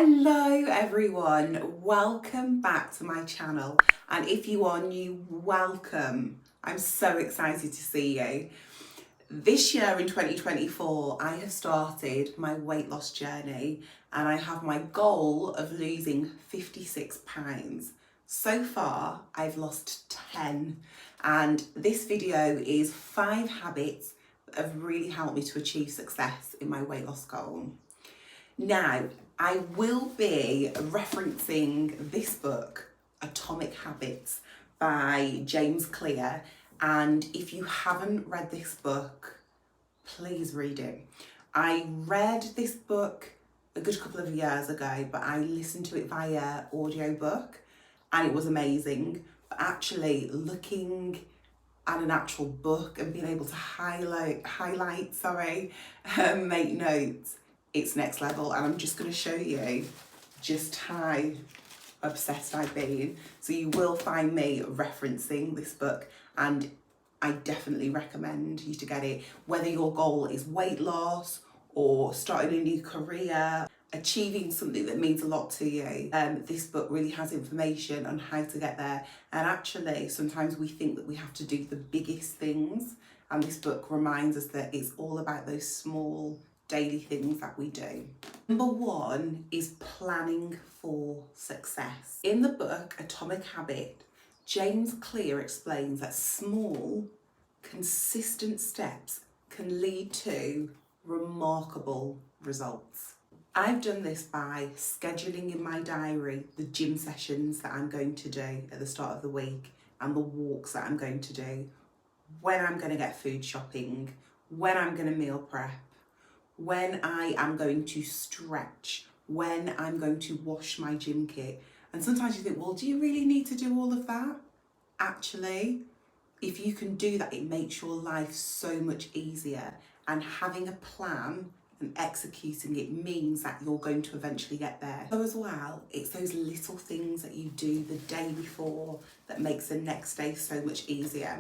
Hello everyone, welcome back to my channel, and if you are new, welcome. I'm so excited to see you. This year in 2024 I have started my weight loss journey and I have my goal of losing 56 pounds. So far I've lost 10, and this video is 5 habits that have really helped me to achieve success in my weight loss goal. Now, I will be referencing this book, Atomic Habits by James Clear, and if you haven't read this book, please read it. I read this book a good couple of years ago, but I listened to it via audiobook and it was amazing. But actually looking at an actual book and being able to make notes, it's next level. And I'm just going to show you just how obsessed I've been. So you will find me referencing this book, and I definitely recommend you to get it, whether your goal is weight loss or starting a new career, achieving something that means a lot to you. This book really has information on how to get there, and actually sometimes we think that we have to do the biggest things, and this book reminds us that it's all about those small daily things that we do. Number 1 is planning for success. In the book Atomic Habit, James Clear explains that small, consistent steps can lead to remarkable results. I've done this by scheduling in my diary the gym sessions that I'm going to do at the start of the week and the walks that I'm going to do, when I'm going to get food shopping, when I'm going to meal prep, when I am going to stretch, when I'm going to wash my gym kit. And sometimes you think, well, do you really need to do all of that? Actually, if you can do that, it makes your life so much easier. And having a plan and executing it means that you're going to eventually get there. So as well, it's those little things that you do the day before that makes the next day so much easier.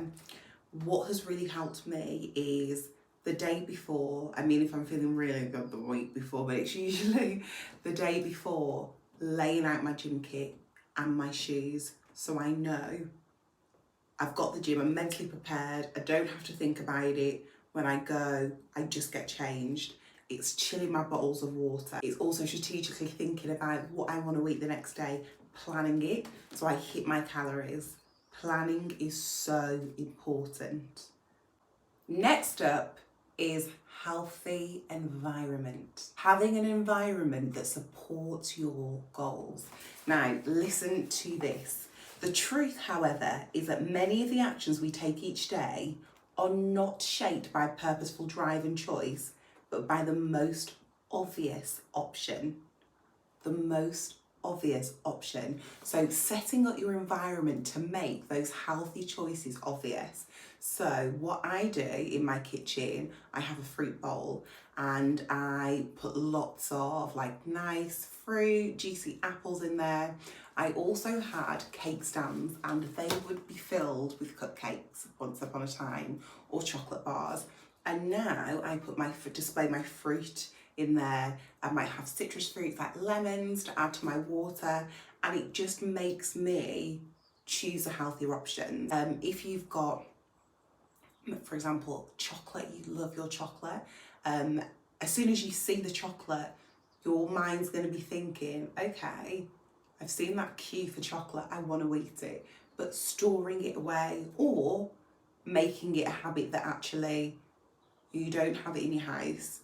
What has really helped me is the day before, I mean, if I'm feeling really good the week before, but it's usually the day before, laying out my gym kit and my shoes, so I know I've got the gym, I'm mentally prepared, I don't have to think about it. When I go, I just get changed. It's chilling my bottles of water. It's also strategically thinking about what I want to eat the next day, planning it so I hit my calories. Planning is so important. Next up is healthy environment. Having an environment that supports your goals. Now, listen to this. The truth, however, is that many of the actions we take each day are not shaped by purposeful drive and choice, but by the most obvious option. The most obvious option. So setting up your environment to make those healthy choices obvious. So what I do in my kitchen, I have a fruit bowl and I put lots of like nice fruit, juicy apples in there. I also had cake stands and they would be filled with cupcakes once upon a time, or chocolate bars. And now I display my fruit in there. I might have citrus fruits like lemons to add to my water, and it just makes me choose a healthier option. If you've got, for example, chocolate, you love your chocolate, as soon as you see the chocolate, your mind's going to be thinking, okay, I've seen that queue for chocolate, I want to eat it. But storing it away or making it a habit that actually you don't have it in your house,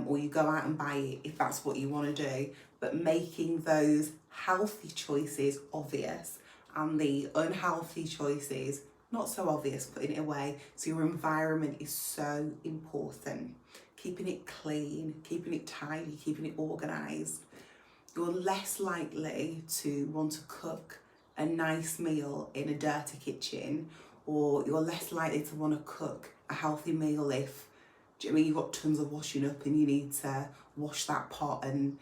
or you go out and buy it if that's what you want to do, but making those healthy choices obvious and the unhealthy choices not so obvious, putting it away. So your environment is so important. Keeping it clean, keeping it tidy, keeping it organised. You're less likely to want to cook a nice meal in a dirty kitchen, or you're less likely to want to cook a healthy meal if, do you know what I mean, you've got tons of washing up and you need to wash that pot and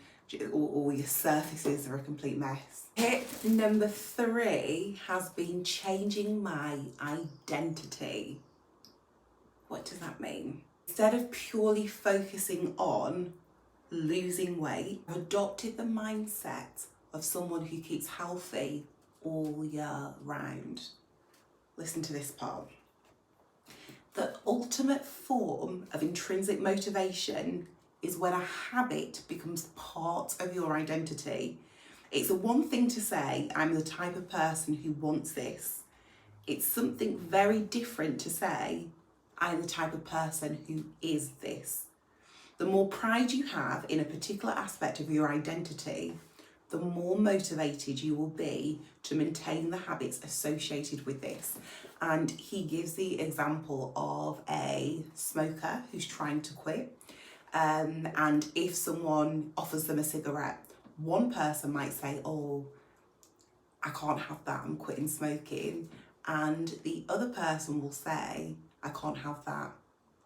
all your surfaces are a complete mess. Tip number 3 has been changing my identity. What does that mean? Instead of purely focusing on losing weight. I've adopted the mindset of someone who keeps healthy all year round. Listen to this part. The ultimate form of intrinsic motivation is when a habit becomes part of your identity. It's a one thing to say, I'm the type of person who wants this. It's something very different to say, I'm the type of person who is this. The more pride you have in a particular aspect of your identity, the more motivated you will be to maintain the habits associated with this. And he gives the example of a smoker who's trying to quit. And if someone offers them a cigarette, one person might say, oh, I can't have that, I'm quitting smoking. And the other person will say, I can't have that,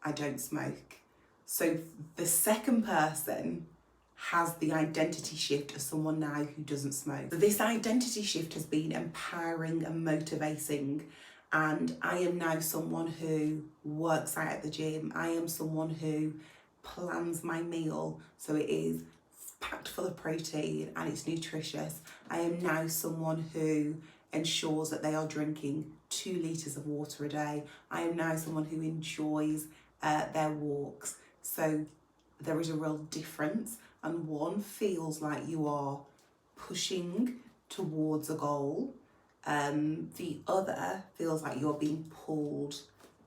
I don't smoke. So the second person has the identity shift of someone now who doesn't smoke. This identity shift has been empowering and motivating, and I am now someone who works out at the gym. I am someone who plans my meal so it is packed full of protein and it's nutritious. I am now someone who ensures that they are drinking 2 litres of water a day. I am now someone who enjoys their walks. So there is a real difference, and one feels like you are pushing towards a goal. The other feels like you're being pulled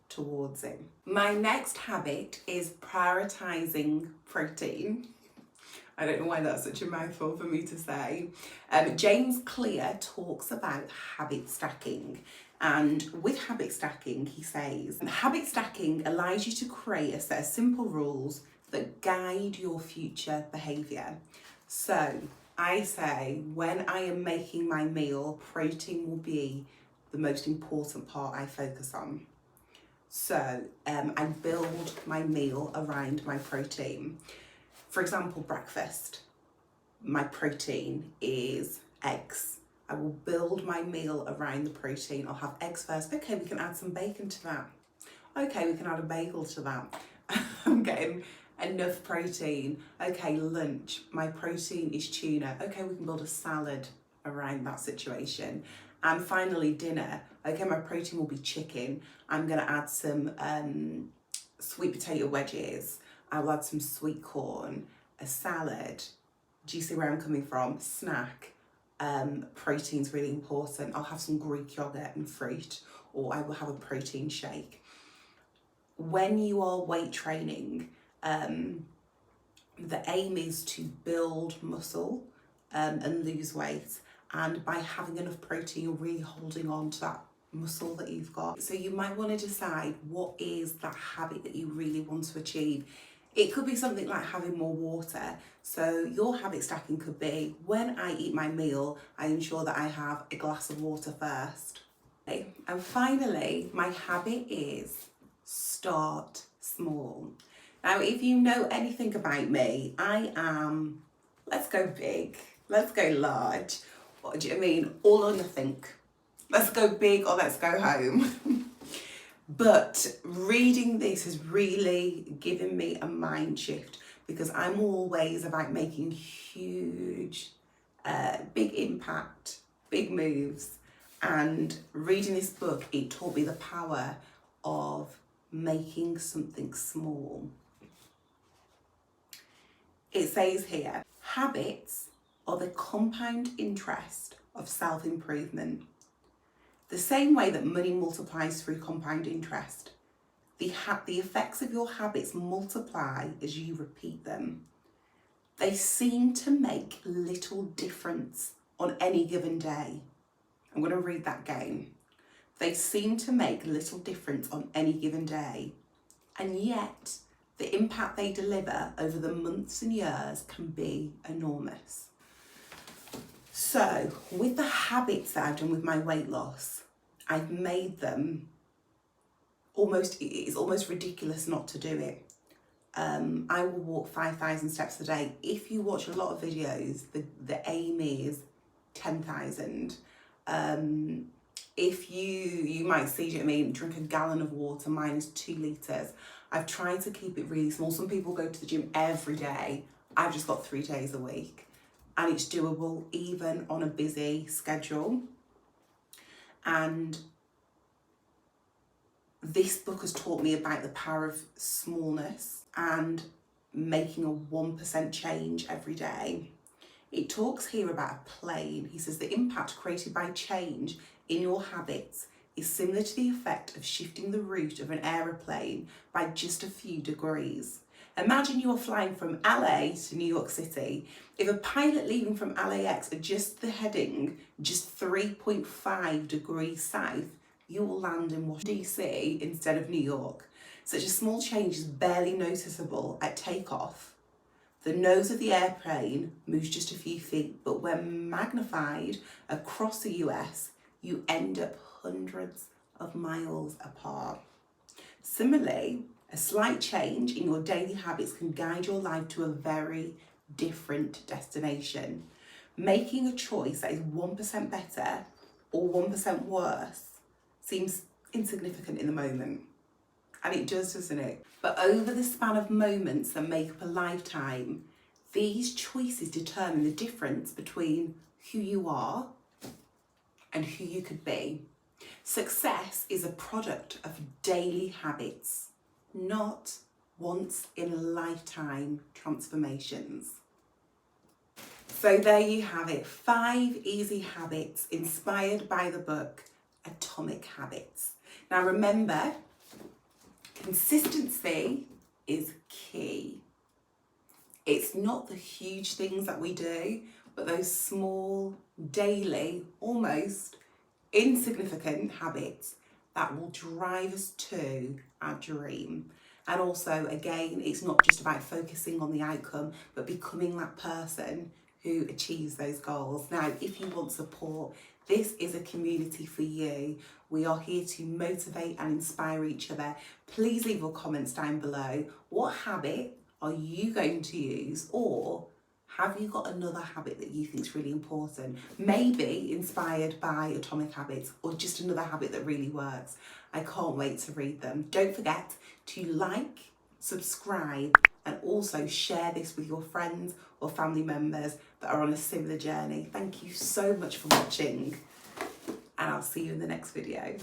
towards it. My next habit is prioritizing protein. I don't know why that's such a mouthful for me to say. James Clear talks about habit stacking. And with habit stacking, he says, habit stacking allows you to create a set of simple rules that guide your future behaviour. So I say, when I am making my meal, protein will be the most important part I focus on. So I build my meal around my protein. For example, breakfast, my protein is eggs. I will build my meal around the protein. I'll have eggs first. Okay, we can add some bacon to that. Okay, we can add a bagel to that. I'm getting enough protein. Okay, lunch, my protein is tuna. Okay, we can build a salad around that situation. And finally, dinner. Okay, my protein will be chicken. I'm gonna add some sweet potato wedges. I'll add some sweet corn, a salad. Do you see where I'm coming from? Snack. Protein's really important. I'll have some Greek yogurt and fruit, or I will have a protein shake. When you are weight training, the aim is to build muscle and lose weight. And by having enough protein, you're really holding on to that muscle that you've got. So you might want to decide what is that habit that you really want to achieve. It could be something like having more water. So your habit stacking could be, when I eat my meal, I ensure that I have a glass of water first. Okay. And finally, my habit is start small. Now, if you know anything about me, I am, let's go big, let's go large. What do you mean? All or nothing. Let's go big or let's go home. But reading this has really given me a mind shift, because I'm always about making huge, big impact, big moves. And reading this book, it taught me the power of making something small. It says here, habits are the compound interest of self-improvement. The same way that money multiplies through compound interest, the effects of your habits multiply as you repeat them. They seem to make little difference on any given day. I'm going to read that again. They seem to make little difference on any given day, and yet the impact they deliver over the months and years can be enormous. So with the habits that I've done with my weight loss, I've made them it's almost ridiculous not to do it. I will walk 5,000 steps a day. If you watch a lot of videos, the aim is 10,000. If you might see, do you know what I mean, drink a gallon of water, mine is 2 litres. I've tried to keep it really small. Some people go to the gym every day. I've just got 3 days a week, and it's doable even on a busy schedule. And this book has taught me about the power of smallness and making a 1% change every day. It talks here about a plane. He says the impact created by change in your habits is similar to the effect of shifting the route of an aeroplane by just a few degrees. Imagine you are flying from LA to New York City. If a pilot leaving from LAX adjusts the heading just 3.5 degrees south, you will land in Washington DC instead of New York. Such a small change is barely noticeable at takeoff. The nose of the airplane moves just a few feet, but when magnified across the US, you end up hundreds of miles apart. Similarly, a slight change in your daily habits can guide your life to a very different destination. Making a choice that is 1% better or 1% worse seems insignificant in the moment. And it does, doesn't it? But over the span of moments that make up a lifetime, these choices determine the difference between who you are and who you could be. Success is a product of daily habits, not once in a lifetime transformations. So there you have it, 5 easy habits inspired by the book Atomic Habits. Now remember, consistency is key. It's not the huge things that we do, but those small, daily, almost insignificant habits that will drive us to our dream. And also, again, it's not just about focusing on the outcome, but becoming that person who achieves those goals. Now, if you want support, this is a community for you. We are here to motivate and inspire each other. Please leave your comments down below. What habit are you going to use, or have you got another habit that you think is really important? Maybe inspired by Atomic Habits, or just another habit that really works. I can't wait to read them. Don't forget to like, subscribe, and also share this with your friends or family members that are on a similar journey. Thank you so much for watching, and I'll see you in the next video.